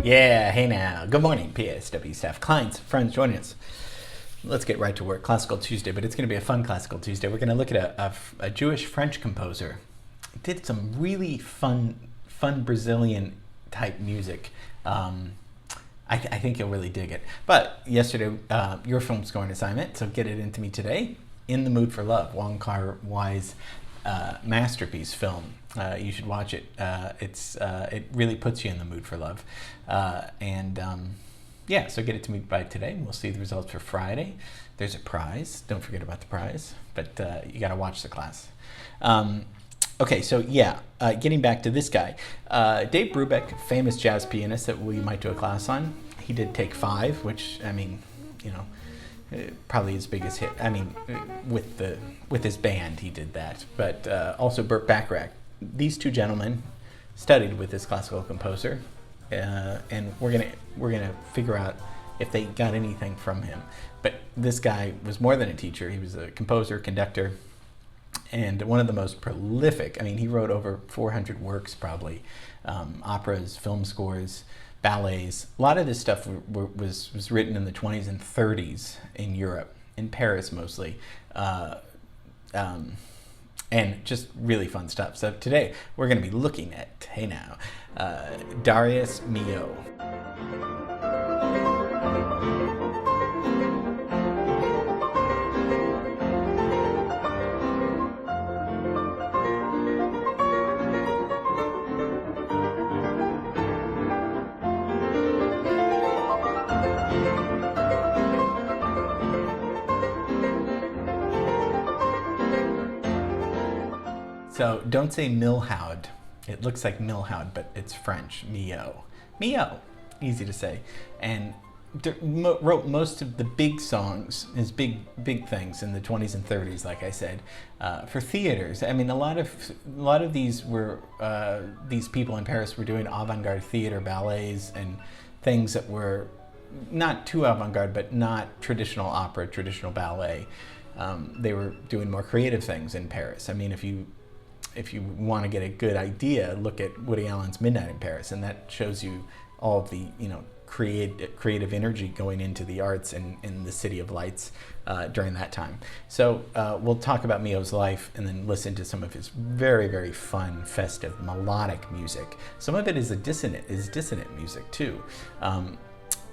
Yeah, hey now. Good morning, PSW staff, clients, friends joining us. Let's get right to work. Classical Tuesday, but it's going to be a fun Classical Tuesday. We're going to look at a Jewish French composer. Did some really fun Brazilian type music. I think you'll really dig it. But yesterday, your film scoring assignment, so get it into me today. In the Mood for Love, Wong Kar-wai's masterpiece film. You should watch it. It really puts you in the mood for love. Yeah, so get it to me by today. We'll see the results for Friday. There's a prize. Don't forget about the prize. But you got to watch the class. Okay, so yeah, getting back to this guy. Dave Brubeck, famous jazz pianist that we might do a class on. He did Take 5, which, I mean, you know, probably his biggest hit. I mean, with his band, he did that. But also Burt Bacharach. These two gentlemen studied with this classical composer, and we're gonna figure out if they got anything from him. But this guy was more than a teacher. He was a composer, conductor, and one of the most prolific. I mean, he wrote over 400 works, probably, operas, film scores, ballets. A lot of this stuff was written in the 20s and 30s in Europe, in Paris mostly. And just really fun stuff. So today we're going to be looking at, hey now, Darius Milhaud. So don't say Milhaud. It looks like Milhaud, but it's French. Milhaud. Milhaud. Easy to say. And wrote most of the big songs, his big things in the 20s and 30s, like I said, for theaters. I mean, a lot of these were these people in Paris were doing avant-garde theater, ballets, and things that were not too avant-garde, but not traditional opera, traditional ballet. They were doing more creative things in Paris. I mean, if you want to get a good idea, look at Woody Allen's Midnight in Paris, and that shows you all of the creative energy going into the arts in the City of Lights during that time. So we'll talk about Milhaud's life and then listen to some of his very, very fun, festive, melodic music. Some of it is dissonant music too.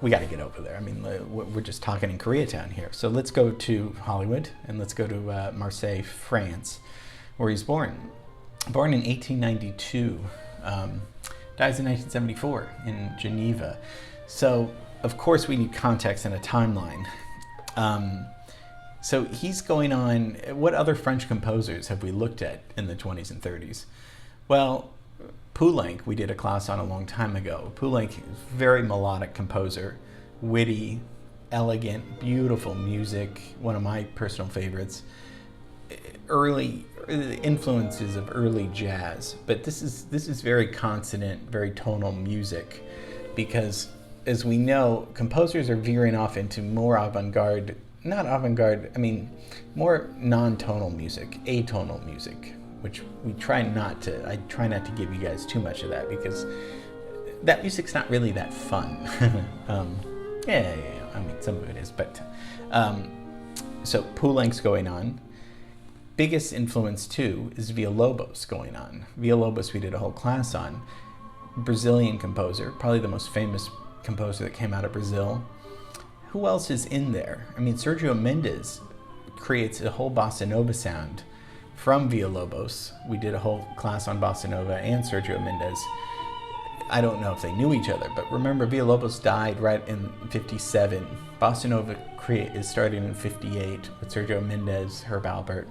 We got to get over there. I mean, we're just talking in Koreatown here. So let's go to Hollywood and let's go to Marseille, France, where he's born. Born in 1892, dies in 1974 in Geneva. So, of course, we need context and a timeline. So he's going on, what other French composers have we looked at in the 20s and 30s? Well, Poulenc, we did a class on a long time ago. Poulenc is a very melodic composer, witty, elegant, beautiful music, one of my personal favorites. Early influences of early jazz, but this is very consonant, very tonal music, because as we know, composers are veering off into more avant-garde, not avant-garde, I mean more non-tonal music, atonal music, which I try not to give you guys too much of that, because that music's not really that fun. Yeah, I mean some of it is, but so Poulenc's going on. Biggest influence too is Villalobos going on. Villalobos we did a whole class on. Brazilian composer, probably the most famous composer that came out of Brazil. Who else is in there? I mean, Sergio Mendes creates a whole bossa nova sound from Villalobos. We did a whole class on bossa nova and Sergio Mendes. I don't know if they knew each other, but remember Villalobos died right in 57. Bossa nova is starting in 58 with Sergio Mendes, Herb Alpert.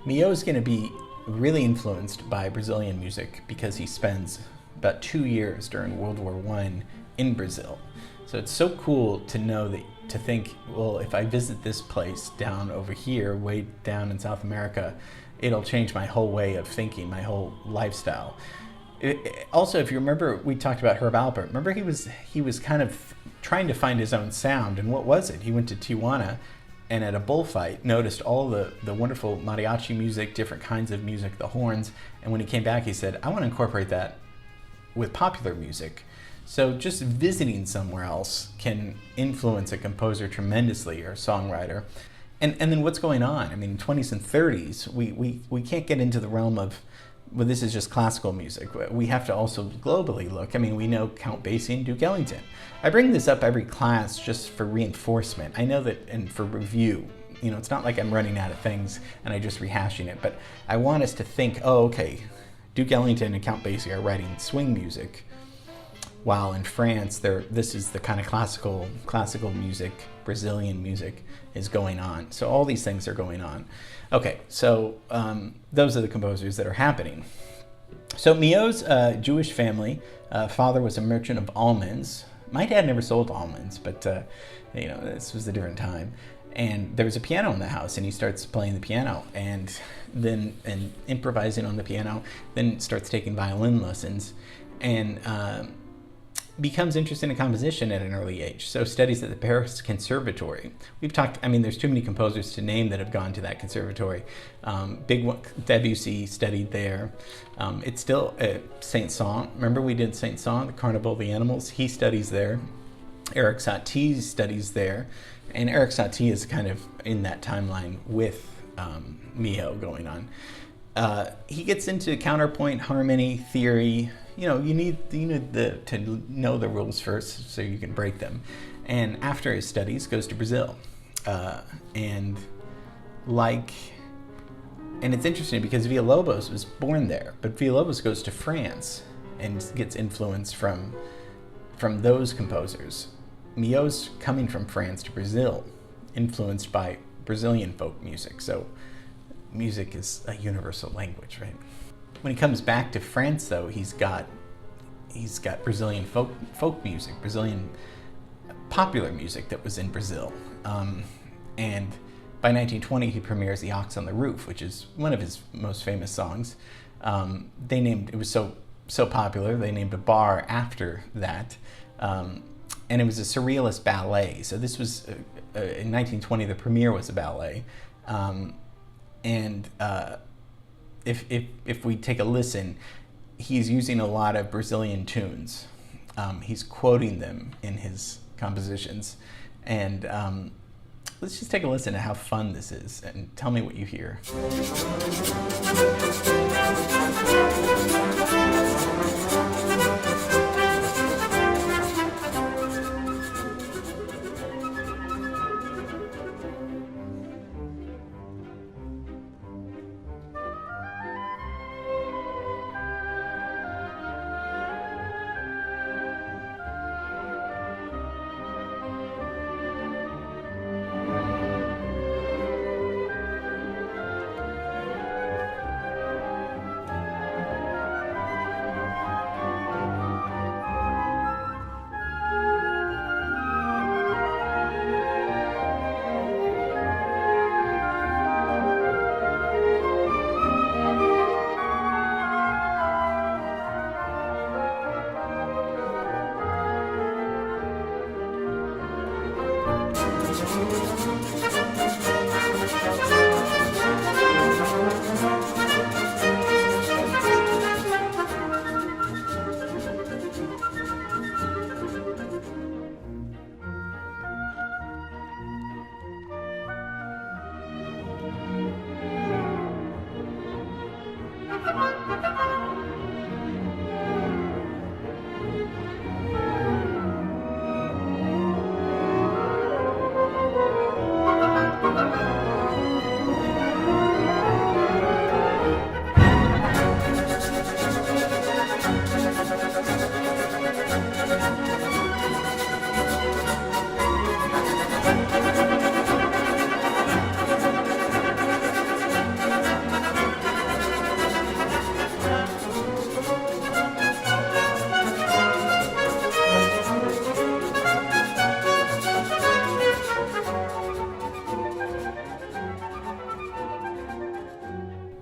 Milhaud is going to be really influenced by Brazilian music because he spends about 2 years during World War I in Brazil. So it's so cool to know to think, well, if I visit this place down over here, way down in South America, it'll change my whole way of thinking, my whole lifestyle. Also, if you remember, we talked about Herb Alpert. Remember, he was kind of trying to find his own sound, and what was it? He went to Tijuana and at a bullfight noticed all the wonderful mariachi music, different kinds of music, the horns, and when he came back he said, I want to incorporate that with popular music. So just visiting somewhere else can influence a composer tremendously, or a songwriter. And then what's going on? I mean, 20s and 30s, we can't get into the realm of, well, this is just classical music. We have to also globally look. I mean, we know Count Basie and Duke Ellington. I bring this up every class just for reinforcement. I know that, and for review. You know, it's not like I'm running out of things and I'm just rehashing it, but I want us to think, oh, okay, Duke Ellington and Count Basie are writing swing music, while in France, this is the kind of classical music, Brazilian music is going on. So all these things are going on. Okay, so those are the composers that are happening. So Milhaud's Jewish family, father was a merchant of almonds. My dad never sold almonds, but you know, this was a different time. And there was a piano in the house, and he starts playing the piano, and improvising on the piano, then starts taking violin lessons, and becomes interested in composition at an early age. So studies at the Paris Conservatory. We've talked, I mean, there's too many composers to name that have gone to that conservatory. Big one, Debussy studied there. It's still Saint-Saëns. Remember we did Saint-Saëns, the Carnival of the Animals? He studies there. Eric Satie studies there. And Eric Satie is kind of in that timeline with Milhaud going on. He gets into counterpoint, harmony, theory. You know, you need to know the rules first so you can break them. And after his studies, goes to Brazil. And it's interesting because Villalobos was born there, but Villalobos goes to France and gets influence from those composers. Milhaud's coming from France to Brazil, influenced by Brazilian folk music. So music is a universal language, right? When he comes back to France, though, he's got Brazilian folk music, Brazilian popular music that was in Brazil. And by 1920, he premieres The Ox on the Roof, which is one of his most famous songs. It was so popular, they named a bar after that. And it was a surrealist ballet. So this was, in 1920, the premiere was a ballet. If we take a listen, he's using a lot of Brazilian tunes. He's quoting them in his compositions. And let's just take a listen to how fun this is and tell me what you hear.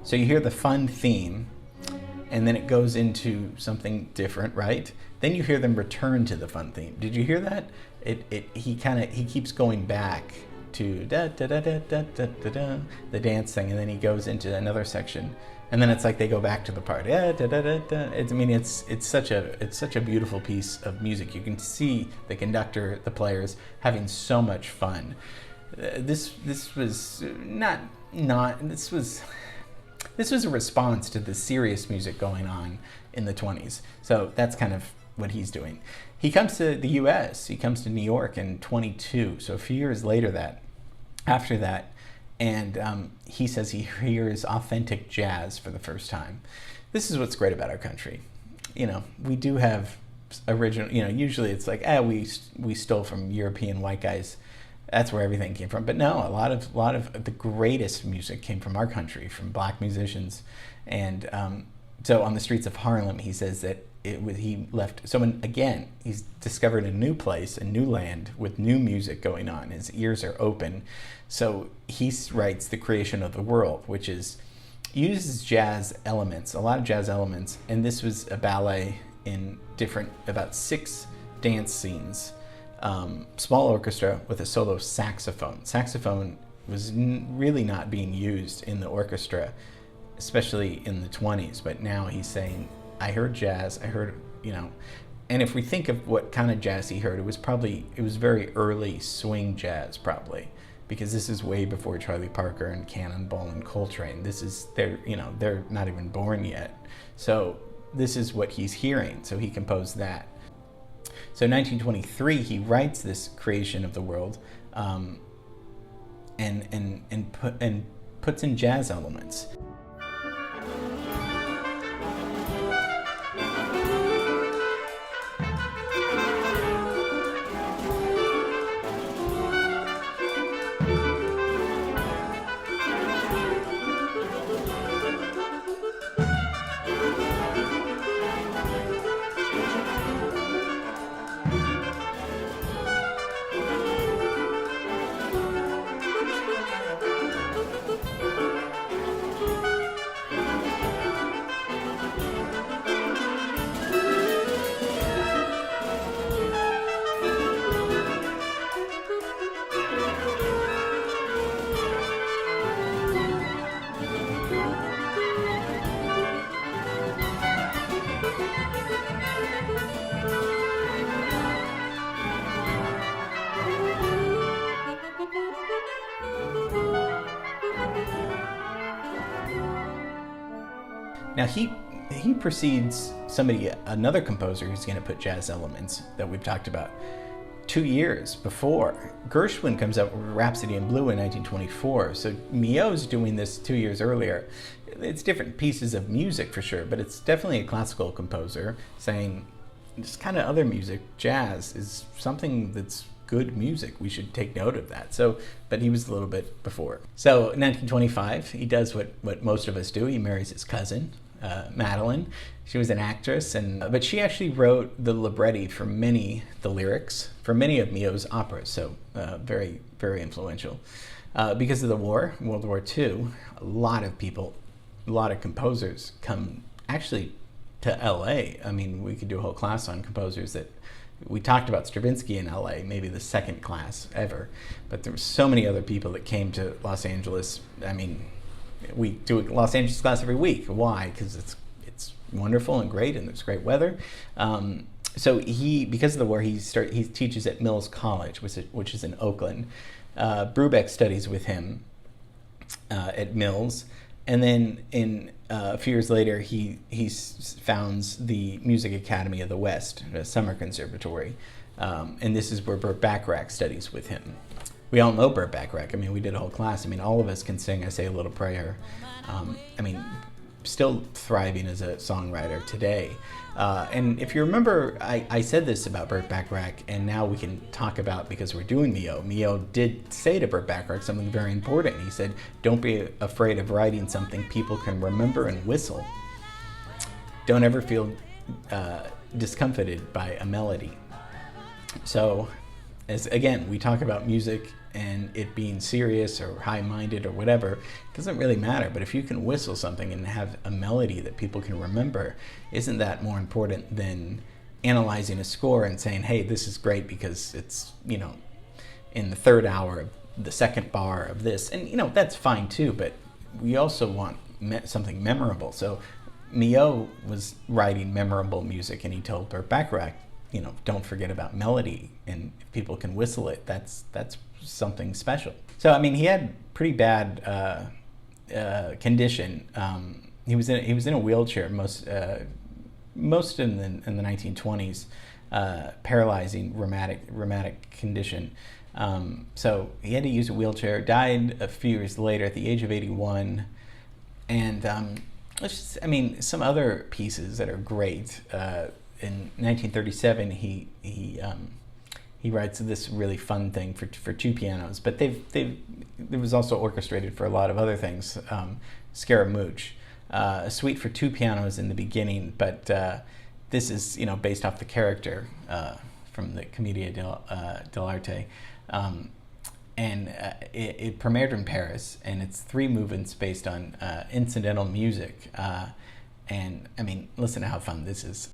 So you hear the fun theme, and then it goes into something different, right? Then you hear them return to the fun theme. Did you hear that? He keeps going back to da da da da da da da da, the dance thing, and then he goes into another section and then it's like they go back to the part. Yeah, da, da, da, da. I mean, it's such a beautiful piece of music. You can see the conductor, the players having so much fun. This was this was a response to the serious music going on in the 20s. So that's kind of what he's doing. He comes to the U.S. He comes to New York in 22. So a few years after that, and he says he hears authentic jazz for the first time. This is what's great about our country. You know, we do have original. You know, usually it's like, we stole from European white guys. That's where everything came from. But no, a lot of the greatest music came from our country, from black musicians. And so on the streets of Harlem, he says that he left. So again, he's discovered a new place, a new land with new music going on. His ears are open. So he writes The Creation of the World, which uses jazz elements, a lot of jazz elements. And this was a ballet in about 6 dance scenes. Small orchestra with a solo saxophone. Saxophone was really not being used in the orchestra, especially in the 20s. But now he's saying, I heard jazz, and if we think of what kind of jazz he heard, it was very early swing jazz, probably, because this is way before Charlie Parker and Cannonball and Coltrane. They're not even born yet. So this is what he's hearing. So he composed that. So in 1923, he writes this Creation of the World, and puts in jazz elements. Now he precedes another composer who's going to put jazz elements that we've talked about 2 years before. Gershwin comes out with Rhapsody in Blue in 1924. So Milhaud's doing this 2 years earlier. It's different pieces of music for sure, but it's definitely a classical composer saying this kind of other music, jazz, is something that's good music. We should take note of that. So, but he was a little bit before. So in 1925, he does what most of us do. He marries his cousin, Madeline. She was an actress, but she actually wrote the libretti for the lyrics for many of Milhaud's operas. So very, very influential. Because of the war, World War II, a lot of composers come actually to LA. I mean, we could do a whole class on composers that we talked about. Stravinsky in LA, maybe the second class ever, but there were so many other people that came to Los Angeles. I mean, we do a Los Angeles class every week. Why? Because it's wonderful and great, and there's great weather. So because of the war, he teaches at Mills College, which is in Oakland. Brubeck studies with him at Mills, and then a few years later, he founds the Music Academy of the West, a summer conservatory, and this is where Burt Bacharach studies with him. We all know Burt Bacharach. I mean, we did a whole class. I mean, all of us can sing I Say a Little Prayer. I mean, still thriving as a songwriter today. And if you remember, I said this about Burt Bacharach, and now we can talk about, because we're doing Milhaud. Milhaud did say to Burt Bacharach something very important. He said, don't be afraid of writing something people can remember and whistle. Don't ever feel discomfited by a melody. So, as again, we talk about music and it being serious or high-minded or whatever, it doesn't really matter. But if you can whistle something and have a melody that people can remember, isn't that more important than analyzing a score and saying, hey, this is great because it's, in the third hour of the second bar of this. And, that's fine too, but we also want something memorable. So Milhaud was writing memorable music, and he told Burt Bacharach, don't forget about melody, and if people can whistle it, that's something special. So I mean, he had pretty bad condition. He was in a wheelchair most in the 1920s, paralyzing rheumatic condition. So he had to use a wheelchair. Died a few years later at the age of 81. And some other pieces that are great. In 1937, he writes this really fun thing for two pianos, but it was also orchestrated for a lot of other things. Scaramouche, a suite for two pianos in the beginning, but this is based off the character from the Commedia dell'arte, and it premiered in Paris, and it's 3 movements based on incidental music, and I mean, listen to how fun this is.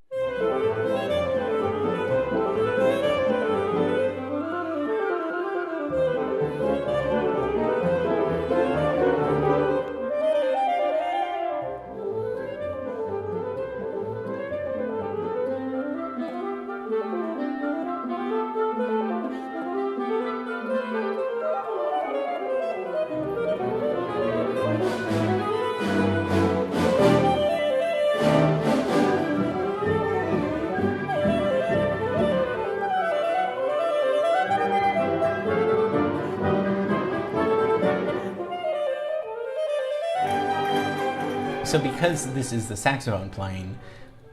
So because this is the saxophone playing,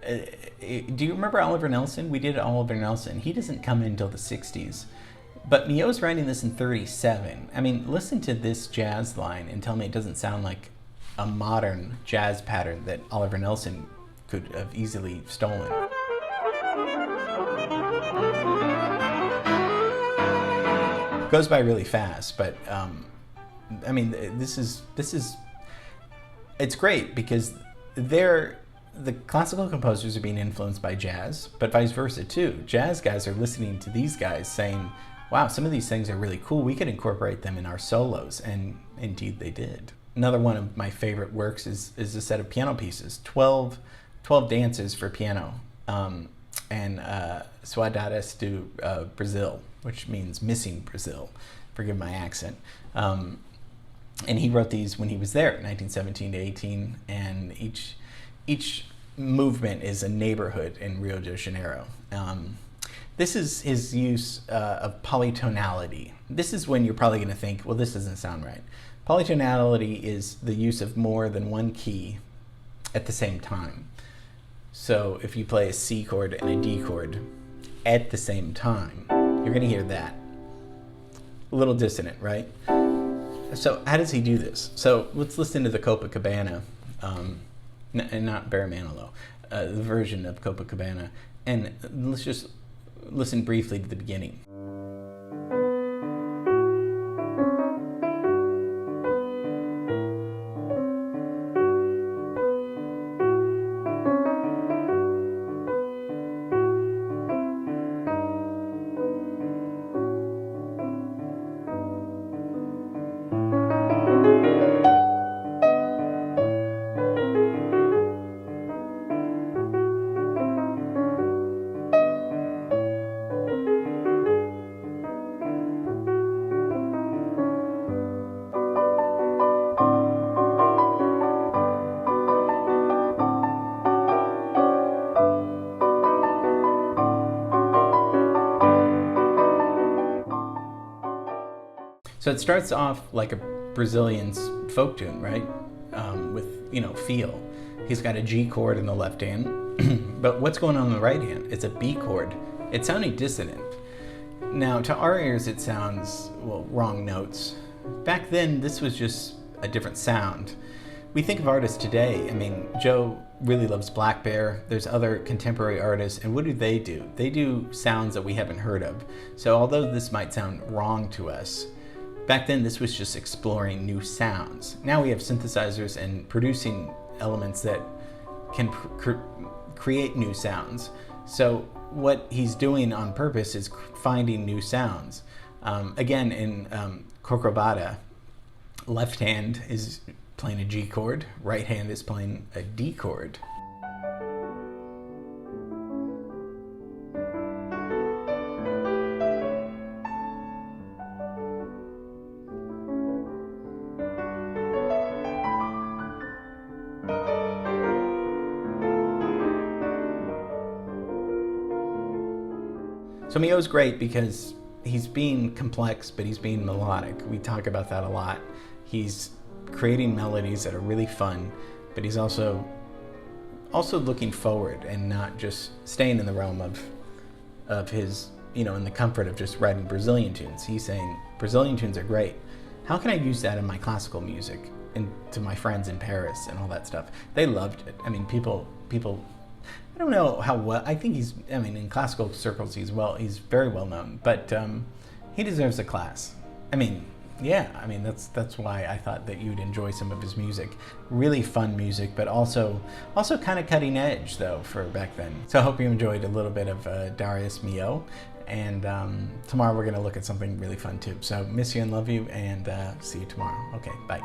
do you remember Oliver Nelson? We did Oliver Nelson. He doesn't come in until the 60s. But Milhaud's writing this in 37. I mean, listen to this jazz line and tell me it doesn't sound like a modern jazz pattern that Oliver Nelson could have easily stolen. Goes by really fast, but I mean, this is it's great because the classical composers are being influenced by jazz, but vice versa too. Jazz guys are listening to these guys saying, wow, some of these things are really cool. We could incorporate them in our solos, and indeed they did. Another one of my favorite works is a set of piano pieces, 12 dances for piano, and Saudades do Brazil, which means missing Brazil. Forgive my accent. And he wrote these when he was there, 1917 to 18, and each movement is a neighborhood in Rio de Janeiro. This is his use of polytonality. This is when you're probably going to think, well, this doesn't sound right. Polytonality is the use of more than one key at the same time. So if you play a C chord and a D chord at the same time, you're going to hear that. A little dissonant, right? So how does he do this? So let's listen to the Copacabana, and not Barry Manilow, the version of Copacabana, and let's just listen briefly to the beginning. So it starts off like a Brazilian folk tune, right? With, feel. He's got a G chord in the left hand, but what's going on in the right hand? It's a B chord. It's sounding dissonant. Now, to our ears, it sounds, wrong notes. Back then, this was just a different sound. We think of artists today. I mean, Joe really loves Black Bear. There's other contemporary artists, and what do? They do sounds that we haven't heard of. So although this might sound wrong to us, back then this was just exploring new sounds. Now we have synthesizers and producing elements that can create new sounds. So what he's doing on purpose is finding new sounds. Again, in Corcovado, left hand is playing a G chord, right hand is playing a D chord. So Milhaud's great because he's being complex, but he's being melodic. We talk about that a lot. He's creating melodies that are really fun, but he's also looking forward and not just staying in the realm of his, in the comfort of just writing Brazilian tunes. He's saying, Brazilian tunes are great. How can I use that in my classical music and to my friends in Paris and all that stuff? They loved it. I mean, people, I don't know how well, I think in classical circles he's very well known, but he deserves a class. That's why I thought that you'd enjoy some of his music. Really fun music, but also kind of cutting edge though for back then. So I hope you enjoyed a little bit of Darius Milhaud, and tomorrow we're gonna look at something really fun too. So miss you and love you, and see you tomorrow. Okay, bye.